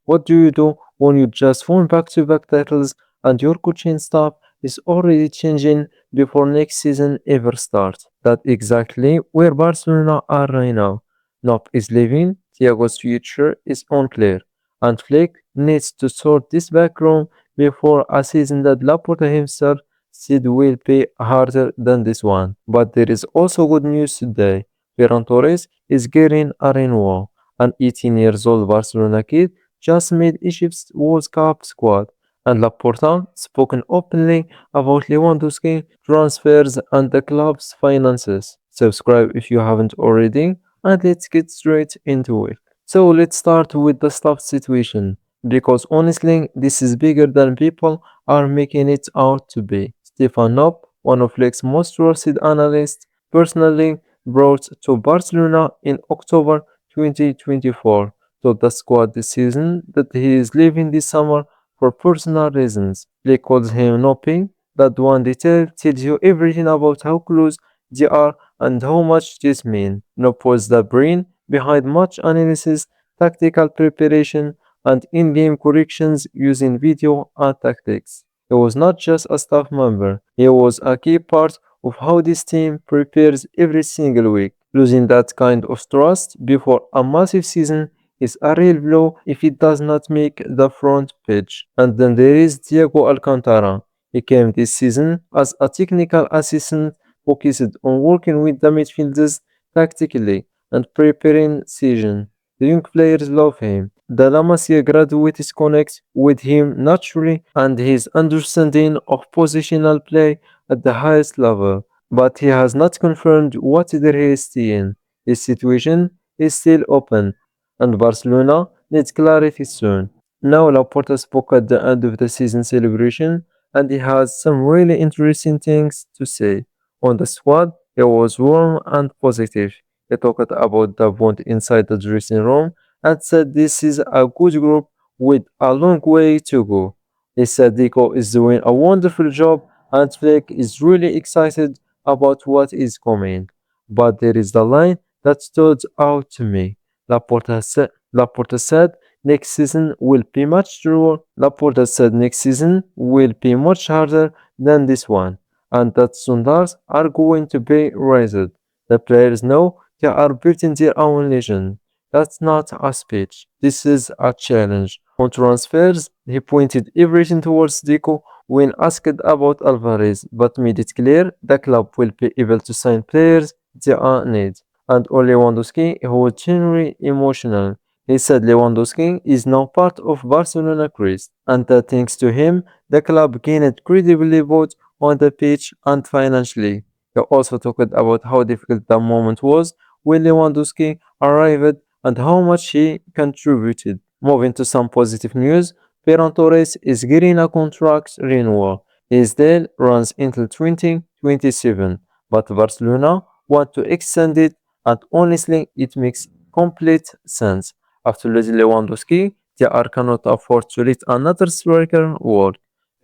What do you do when you just won back-to-back titles and your coaching staff is already changing before next season ever starts? That's exactly where Barcelona are right now. Nopp is leaving, Thiago's future is unclear, and Flick needs to sort this back room before a season that Laporta himself said will be harder than this one. But there is also good news today. Ferran Torres is getting a renewal. An 18 years old Barcelona kid just made Egypt's World Cup squad, and Laporta spoken openly about Lewandowski transfers and the club's finances. Subscribe if you haven't already, and let's get straight into it. So let's start with the staff situation, because honestly, this is bigger than people are making it out to be. Stefan Nopp, one of Flick's most trusted analysts, personally brought to Barcelona in October 2024, told the squad this season that he is leaving this summer for personal reasons. Flick calls him Nopping. That one detail tells you everything about how close they are and how much this means. Nopp was the brain behind much analysis, tactical preparation, and in-game corrections using video and tactics. He was not just a staff member, he was a key part of how this team prepares every single week. Losing that kind of trust before a massive season is a real blow if it does not make the front page. And then there is Diego Alcantara. He came this season as a technical assistant focused on working with the midfielders tactically and preparing season. The young players love him. The La Masia graduates connect with him naturally and his understanding of positional play at the highest level. But he has not confirmed what he is seeing. His situation is still open and Barcelona needs clarity soon. Now Laporta spoke at the end of the season celebration and he has some really interesting things to say. On the squad, he was warm and positive. He talked about the bond inside the dressing room and said this is a good group with a long way to go. He said Deco is doing a wonderful job and Flick is really excited about what is coming. But there is the line that stood out to me. Laporta said next season will be much truer. Laporta said next season will be much harder than this one, and that standards are going to be raised. The players know they are building their own legend. That's not a speech. This is a challenge. On transfers, he pointed everything towards Deco when asked about Alvarez, but made it clear the club will be able to sign players they need. And on Lewandowski, who was genuinely emotional. He said Lewandowski is now part of Barcelona crest, and that thanks to him, the club gained credibility both on the pitch and financially. He also talked about how difficult the moment was when Lewandowski arrived and how much he contributed. Moving to some positive news, Ferran Torres is getting a contract renewal. His deal runs until 2027, but Barcelona want to extend it, and honestly, it makes complete sense. After losing Lewandowski, they are cannot afford to let another striker walk.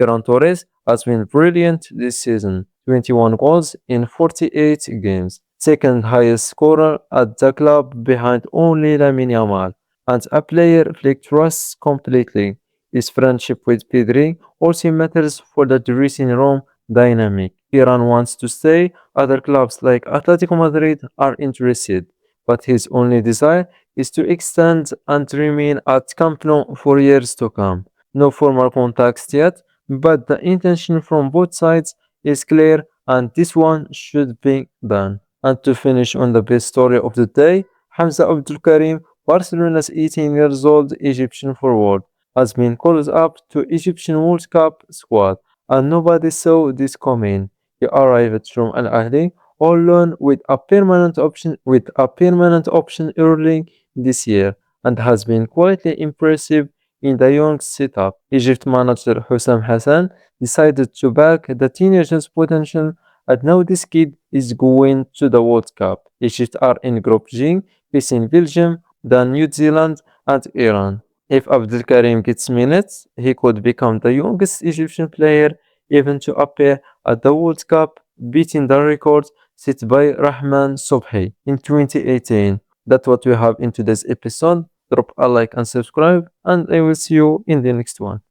Ferran Torres has been brilliant this season, 21 goals in 48 games, second highest scorer at the club behind only Lamine Yamal, and a player Flick trusts completely. His friendship with Pedri also matters for the dressing room dynamic. Ferran wants to stay, other clubs like Atletico Madrid are interested, but his only desire is to extend and remain at Camp Nou for years to come. No formal contacts yet, but the intention from both sides is clear and this one should be done. And to finish on the best story of the day, Hamza Abdul Karim, Barcelona's 18 years old Egyptian forward, has been called up to Egyptian World Cup squad, and nobody saw this coming. He arrived from Al Ahly on loan with a permanent option early this year and has been quietly impressive in the young setup. Egypt manager Hussam Hassan decided to back the teenager's potential and now this kid is going to the World Cup. Egypt are in Group G facing Belgium, then New Zealand and Iran. If Abdul Karim gets minutes, he could become the youngest Egyptian player even to appear at the World Cup, beating the record set by Rahman Sobhi in 2018. That's what we have in today's episode. drop a like and subscribe, and I will see you in the next one.